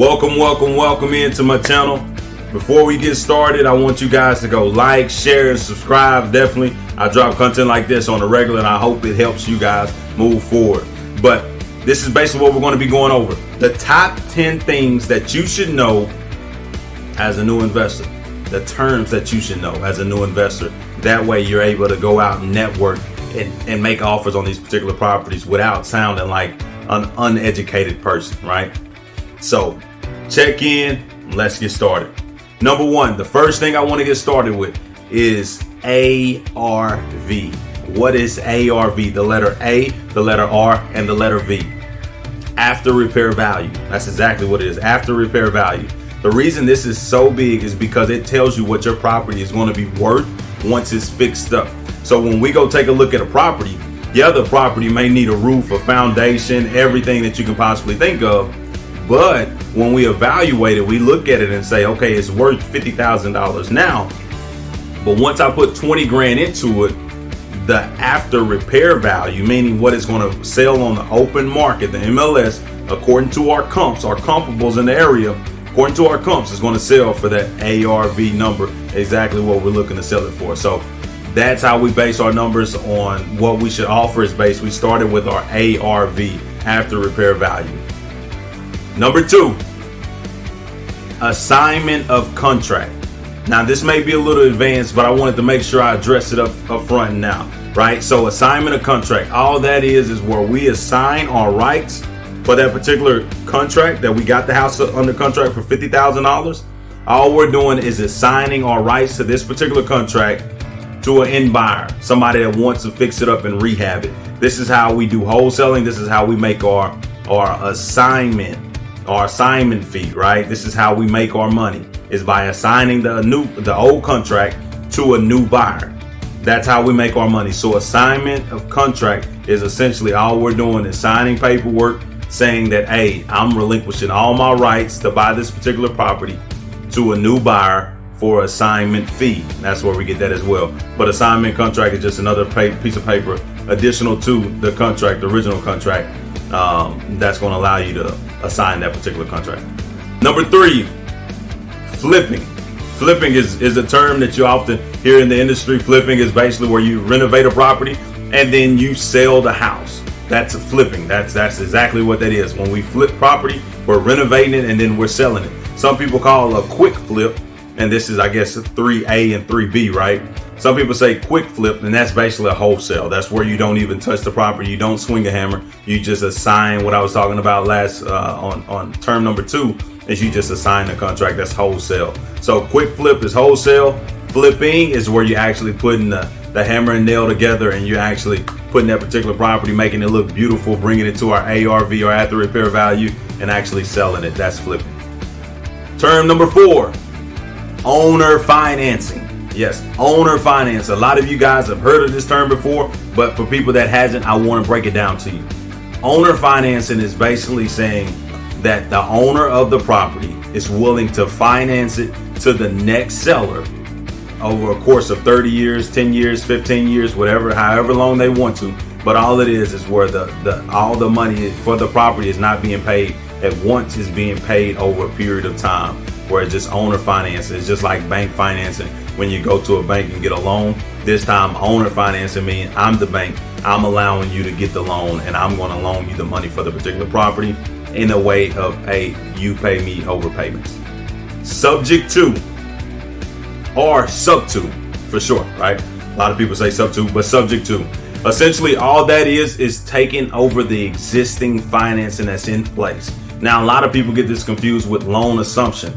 Welcome into my channel. Before we get started, I want you guys to go like, share, and subscribe. Definitely, I drop content like this on the regular, and I hope it helps you guys move forward. But this is basically what we're going to be going over. The top 10 things that you should know as a new investor. The terms that you should know as a new investor. That way you're able to go out and network and make offers on these particular properties without sounding like an uneducated person, right? So check in, let's get started. Number one, the first thing I want to get started with is ARV. What is ARV? The letter A, the letter R, and the letter V. After repair value. That's exactly what it is. After repair value. The reason this is so big is because it tells you what your property is going to be worth once it's fixed up. So when we go take a look at a property, the property may need a roof, a foundation, everything that you can possibly think of. But when we evaluate it, we look at it and say, okay, it's worth $50,000 now. But once I put 20 grand into it, the after repair value, meaning what it's going to sell on the open market, the MLS, according to our comps, our comparables in the area, according to our comps, is going to sell for that ARV number, exactly what we're looking to sell it for. So that's how we base our numbers on what we should offer is based. We started with our ARV, after repair value. Number two, assignment of contract. Now this may be a little advanced, but I wanted to make sure I address it up front now, right? So assignment of contract, all that is where we assign our rights for that particular contract that we got the house under contract for $50,000. All we're doing is assigning our rights to this particular contract to an end buyer, somebody that wants to fix it up and rehab it. This is how we do wholesaling. This is how we make our assignment fee, right? This is how we make our money, is by assigning the old contract to a new buyer. That's how we make our money. So assignment of contract is essentially all we're doing is signing paperwork saying that, hey, I'm relinquishing all my rights to buy this particular property to a new buyer for assignment fee. That's where we get that as well. But assignment contract is just another piece of paper additional to the contract, the original contract, that's going to allow you to assign that particular contract. Number three, flipping. Flipping is a term that you often hear in the industry. Flipping is basically where you renovate a property and then you sell the house. That's flipping. That's exactly what that is. When we flip property, we're renovating it and then we're selling it. Some people call it a quick flip, and this is, I guess, 3A and 3B, right? Some people say quick flip, and that's basically a wholesale. That's where you don't even touch the property. You don't swing a hammer. You just assign what I was talking about last on term number two, is you just assign the contract. That's wholesale. So quick flip is wholesale. Flipping is where you're actually putting the hammer and nail together, and you're actually putting that particular property, making it look beautiful, bringing it to our ARV or after repair value, and actually selling it. That's flipping. Term number four, owner financing. Yes, owner finance. A lot of you guys have heard of this term before, but for people that hasn't, I want to break it down to you. Owner financing is basically saying that the owner of the property is willing to finance it to the next seller over a course of 30 years, 10 years, 15 years, whatever, however long they want to. But all it is where all the money for the property is not being paid at once, is being paid over a period of time, where it's just owner financing. It's just like bank financing. When you go to a bank and get a loan, this time owner financing means I'm the bank. I'm allowing you to get the loan, and I'm going to loan you the money for the particular property in a way of, hey, you pay me over payments. Subject to, or sub to for short, right? A lot of people say sub to, but subject to. Essentially, all that is taking over the existing financing that's in place. Now, a lot of people get this confused with loan assumption.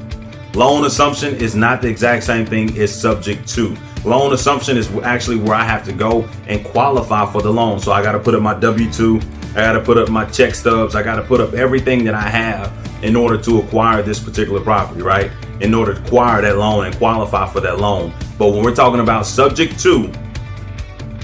Loan assumption is not the exact same thing as subject to. Loan assumption is actually where I have to go and qualify for the loan. So I got to put up my W-2, I got to put up my check stubs, I got to put up everything that I have in order to acquire this particular property, right? In order to acquire that loan and qualify for that loan. But when we're talking about subject to,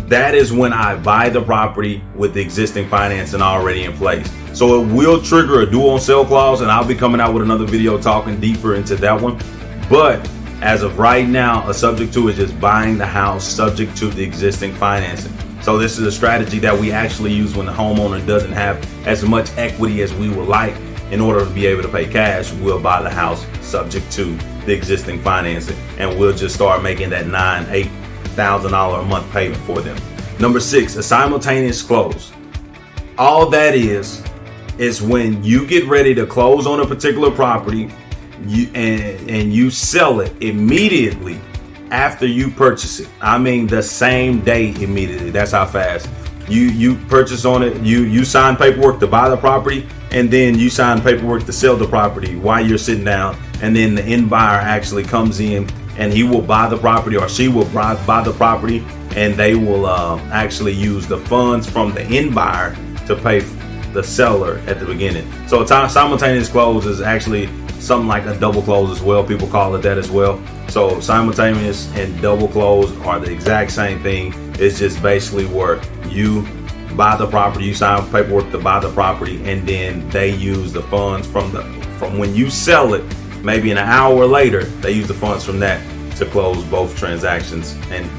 that is when I buy the property with the existing financing already in place. So it will trigger a due on sale clause, and I'll be coming out with another video talking deeper into that one. But as of right now, a subject to is just buying the house subject to the existing financing. So this is a strategy that we actually use when the homeowner doesn't have as much equity as we would like, in order to be able to pay cash, we'll buy the house subject to the existing financing, and we'll just start making that $8,000 a month payment for them. Number 6, a simultaneous close. All that is when you get ready to close on a particular property, and you sell it immediately after you purchase it. I mean, the same day immediately. That's how fast. You purchase on it, you sign paperwork to buy the property, and then you sign paperwork to sell the property while you're sitting down, and then the end buyer actually comes in and he will buy the property, or she will buy the property, and they will actually use the funds from the end buyer to pay the seller at the beginning. So simultaneous close is actually something like a double close as well. People call it that as well. So simultaneous and double close are the exact same thing. It's just basically where you buy the property, you sign paperwork to buy the property, and then they use the funds from when you sell it, maybe an hour later, they use the funds from that to close both transactions, and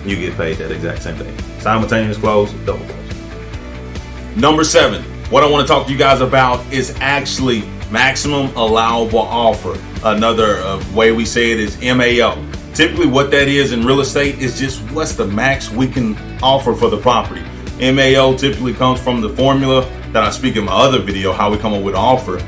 you get paid that exact same thing. Simultaneous close, double close. Number 7, what I want to talk to you guys about is actually maximum allowable offer. Another way we say it is MAO. Typically what that is in real estate is just what's the max we can offer for the property. MAO typically comes from the formula that I speak in my other video, how we come up with an offer.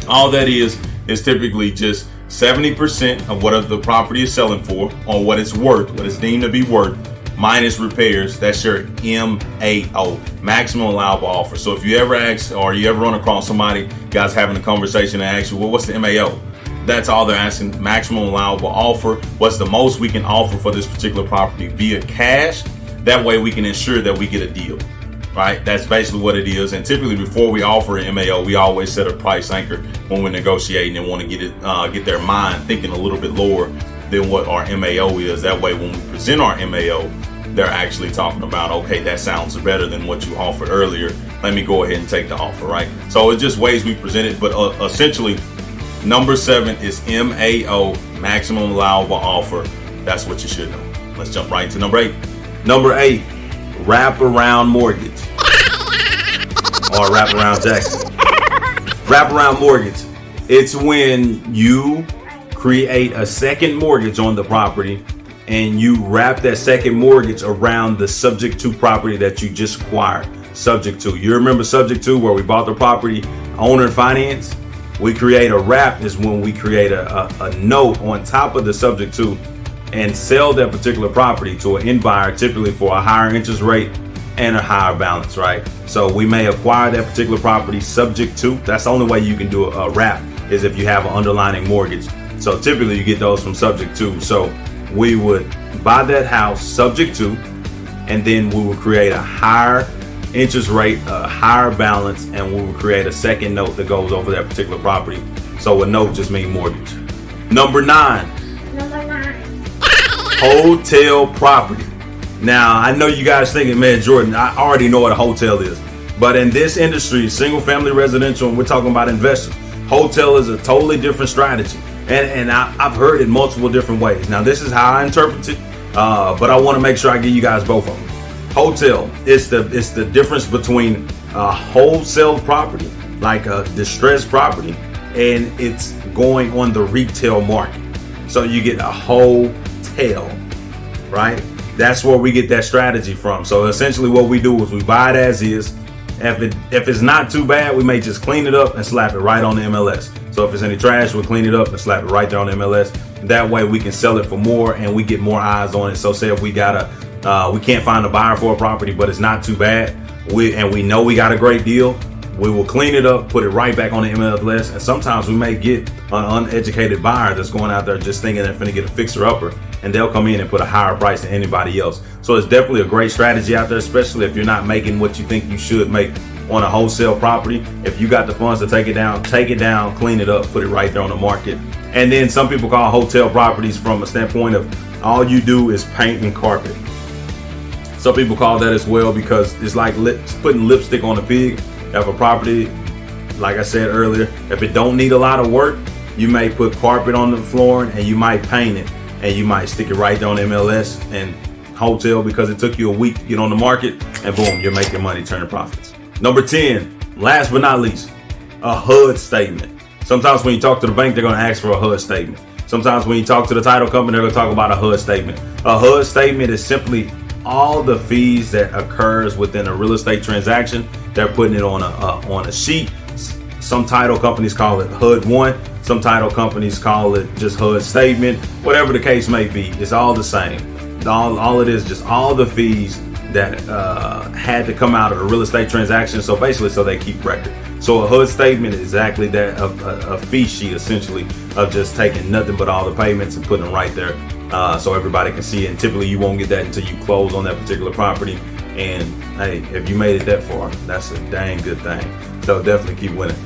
All that is typically just 70% of what the property is selling for, or what it's worth, what it's deemed to be worth, minus repairs. That's your MAO, maximum allowable offer. So if you ever ask, or you ever run across somebody, guys having a conversation, and ask you, well, what's the MAO? That's all they're asking, maximum allowable offer. What's the most we can offer for this particular property via cash? That way we can ensure that we get a deal, right? That's basically what it is. And typically before we offer an MAO, we always set a price anchor when we're negotiating and want to get their mind thinking a little bit lower than what our MAO is. That way when we present our MAO, they're actually talking about, okay, that sounds better than what you offered earlier. Let me go ahead and take the offer, right? So it's just ways we present it, but essentially number 7 is MAO, maximum allowable offer. That's what you should know. Let's jump right into number 8. Number 8, wraparound mortgage, or wraparound Jackson. Wraparound mortgage. It's when you create a second mortgage on the property, and you wrap that second mortgage around the subject to property that you just acquired. Subject to. You remember subject to, where we bought the property, owner finance? We create a wrap is when we create a note on top of the subject to, and sell that particular property to an end buyer, typically for a higher interest rate and a higher balance, right? So we may acquire that particular property subject to. That's the only way you can do a wrap, is if you have an underlying mortgage. So typically you get those from subject to. So we would buy that house subject to, and then we would create a higher interest rate, a higher balance, and we would create a second note that goes over that particular property. So a note just means mortgage. Number 9. Hotel property. Now, I know you guys thinking, man, Jordan, I already know what a hotel is. But in this industry, single family residential, and we're talking about investors, hotel is a totally different strategy. And I've heard it multiple different ways. Now, this is how I interpret it, but I want to make sure I give you guys both of them. Hotel is the difference between a wholesale property, like a distressed property, and it's going on the retail market. So you get a hotel, right? That's where we get that strategy from. So essentially what we do is we buy it as is. If it's not too bad, we may just clean it up and slap it right on the MLS. So if it's any trash, we'll clean it up and slap it right there on the MLS. That way we can sell it for more and we get more eyes on it. So say if we can't find a buyer for a property, but it's not too bad, we know we got a great deal, we will clean it up, put it right back on the MLS. And sometimes we may get an uneducated buyer that's going out there just thinking they're finna get a fixer-upper, and they'll come in and put a higher price than anybody else. So it's definitely a great strategy out there, especially if you're not making what you think you should make on a wholesale property. If you got the funds to take it down, clean it up, put it right there on the market. And then some people call hotel properties from a standpoint of all you do is paint and carpet. Some people call that as well because it's like putting lipstick on a pig. If a property, like I said earlier, if it don't need a lot of work, you may put carpet on the floor and you might paint it and you might stick it right there on MLS and hotel because it took you a week to get on the market, and boom, you're making money, turning profits. Number 10, last but not least, a HUD statement. Sometimes when you talk to the bank, they're going to ask for a HUD statement. Sometimes when you talk to the title company, they're going to talk about a HUD statement. A HUD statement is simply all the fees that occurs within a real estate transaction. They're putting it on a sheet. Some title companies call it HUD 1. Some title companies call it just HUD statement. Whatever the case may be, it's all the same. All it is just all the fees that had to come out of the real estate transaction. So basically, so they keep record. So a HUD statement is exactly that, a fee sheet essentially of just taking nothing but all the payments and putting them right there so everybody can see it. And typically you won't get that until you close on that particular property. And hey, if you made it that far, that's a dang good thing. So definitely keep winning.